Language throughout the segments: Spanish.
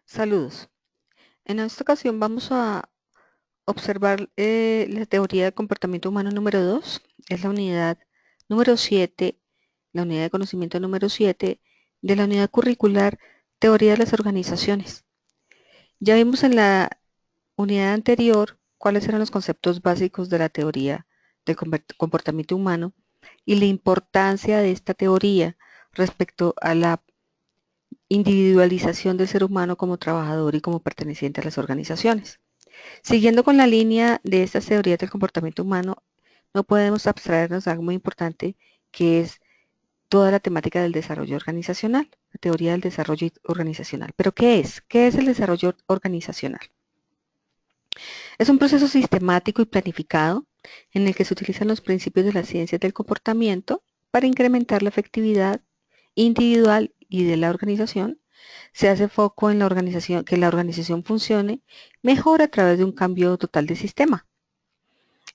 Saludos. En esta ocasión vamos a observar la teoría del comportamiento humano número 2. Es la unidad número 7, la unidad de conocimiento número 7 de la unidad curricular Teoría de las Organizaciones. Ya vimos en la unidad anterior cuáles eran los conceptos básicos de la teoría del comportamiento humano y la importancia de esta teoría respecto a la individualización del ser humano como trabajador y como perteneciente a las organizaciones. Siguiendo con la línea de estas teorías del comportamiento humano, no podemos abstraernos de algo muy importante que es toda la temática del desarrollo organizacional, la teoría del desarrollo organizacional. ¿Pero qué es? ¿Qué es el desarrollo organizacional? Es un proceso sistemático y planificado en el que se utilizan los principios de las ciencias del comportamiento para incrementar la efectividad individual y de la organización. Se hace foco en la organización, que la organización funcione mejor a través de un cambio total de sistema.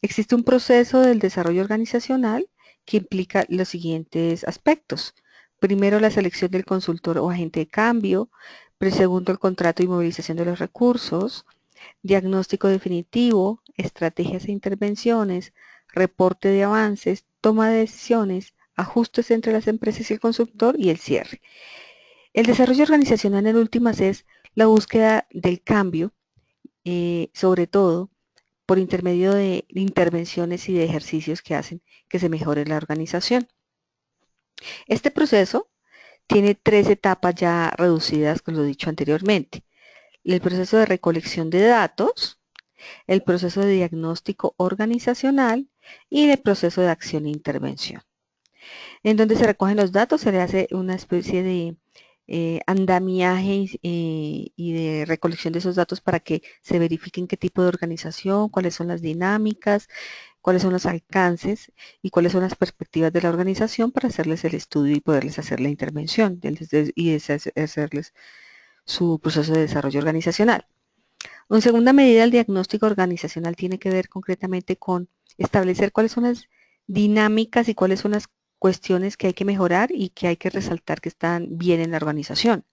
Existe un proceso del desarrollo organizacional que implica los siguientes aspectos. Primero, la selección del consultor o agente de cambio. Segundo, el contrato y movilización de los recursos. Diagnóstico definitivo, estrategias e intervenciones, reporte de avances, toma de decisiones, ajustes entre las empresas y el consultor y el cierre. El desarrollo organizacional en últimas es la búsqueda del cambio, sobre todo por intermedio de intervenciones y de ejercicios que hacen que se mejore la organización. Este proceso tiene 3 etapas ya reducidas, como lo he dicho anteriormente. El proceso de recolección de datos, el proceso de diagnóstico organizacional y el proceso de acción e intervención. En donde se recogen los datos, se le hace una especie de andamiaje y de recolección de esos datos para que se verifiquen qué tipo de organización, cuáles son las dinámicas, cuáles son los alcances y cuáles son las perspectivas de la organización para hacerles el estudio y poderles hacer la intervención y hacerles su proceso de desarrollo organizacional. En segunda medida, el diagnóstico organizacional tiene que ver concretamente con establecer cuáles son las dinámicas y cuáles son las cuestiones que hay que mejorar y que hay que resaltar que están bien en la organización.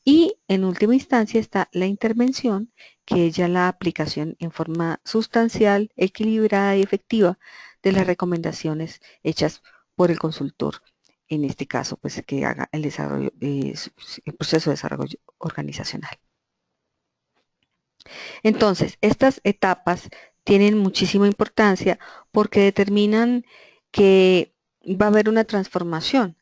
Y en última instancia está la intervención, que es ya la aplicación en forma sustancial, equilibrada y efectiva de las recomendaciones hechas por el consultor, en este caso, pues que haga el desarrollo, el proceso de desarrollo organizacional. Entonces, estas etapas tienen muchísima importancia porque determinan que va a haber una transformación.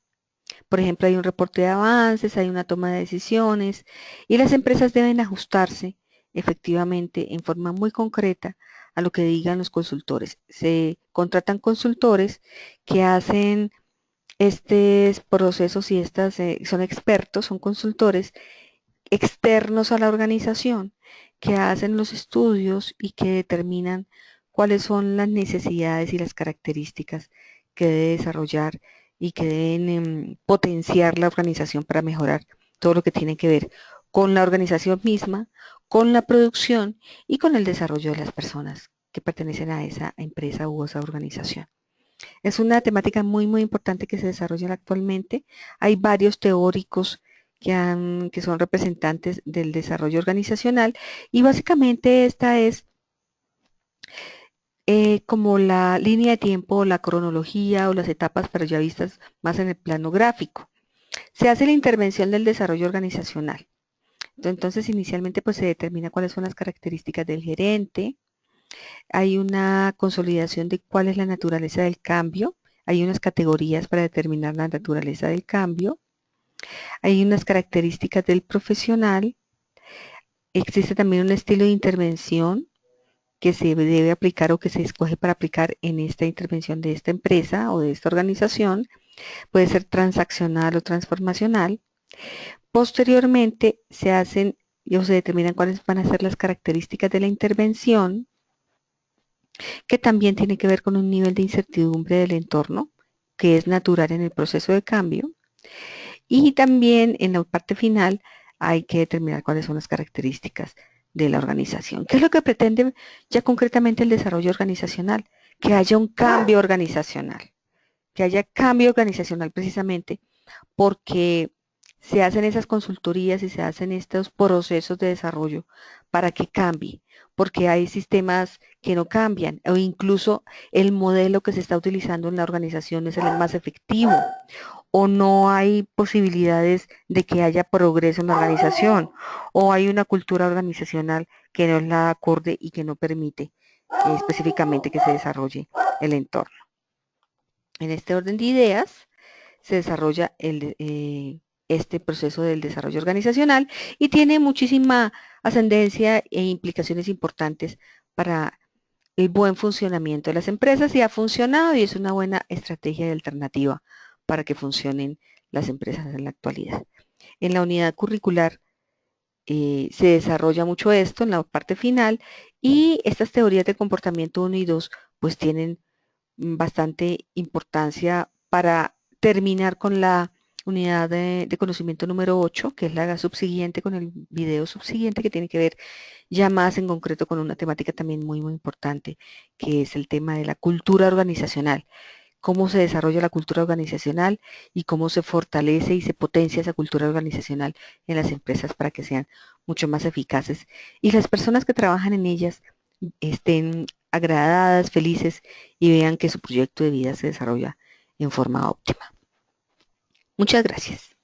Por ejemplo, hay un reporte de avances, hay una toma de decisiones y las empresas deben ajustarse efectivamente en forma muy concreta a lo que digan los consultores. Se contratan consultores que hacen estos procesos y estas son expertos, son consultores externos a la organización que hacen los estudios y que determinan cuáles son las necesidades y las características que debe desarrollar y que deben potenciar la organización para mejorar todo lo que tiene que ver con la organización misma, con la producción y con el desarrollo de las personas que pertenecen a esa empresa u esa organización. Es una temática muy, muy importante que se desarrolla actualmente. Hay varios teóricos que son representantes del desarrollo organizacional y básicamente esta es como la línea de tiempo, la cronología o las etapas, pero ya vistas más en el plano gráfico. Se hace la intervención del desarrollo organizacional. Entonces, inicialmente pues se determina cuáles son las características del gerente, hay una consolidación de cuál es la naturaleza del cambio, hay unas categorías para determinar la naturaleza del cambio, hay unas características del profesional, existe también un estilo de intervención que se debe aplicar o que se escoge para aplicar en esta intervención de esta empresa o de esta organización, puede ser transaccional o transformacional. Posteriormente se hacen o se determinan cuáles van a ser las características de la intervención, que también tiene que ver con un nivel de incertidumbre del entorno, que es natural en el proceso de cambio. Y también en la parte final hay que determinar cuáles son las características de la organización. ¿Qué es lo que pretende ya concretamente el desarrollo organizacional? Que haya un cambio organizacional, que haya cambio organizacional precisamente porque se hacen esas consultorías y se hacen estos procesos de desarrollo para que cambie, porque hay sistemas que no cambian o incluso el modelo que se está utilizando en la organización es el más efectivo o no hay posibilidades de que haya progreso en la organización o hay una cultura organizacional que no es la acorde y que no permite específicamente que se desarrolle el entorno. En este orden de ideas se desarrolla este proceso del desarrollo organizacional y tiene muchísima ascendencia e implicaciones importantes para el buen funcionamiento de las empresas y ha funcionado y es una buena estrategia y alternativa para que funcionen las empresas en la actualidad. En la unidad curricular se desarrolla mucho esto en la parte final y estas teorías de comportamiento 1 y 2 pues tienen bastante importancia para terminar con la unidad de conocimiento número 8, que es la subsiguiente con el video subsiguiente, que tiene que ver ya más en concreto con una temática también muy, muy importante, que es el tema de la cultura organizacional. Cómo se desarrolla la cultura organizacional y cómo se fortalece y se potencia esa cultura organizacional en las empresas para que sean mucho más eficaces y las personas que trabajan en ellas estén agradadas, felices y vean que su proyecto de vida se desarrolla en forma óptima. Muchas gracias.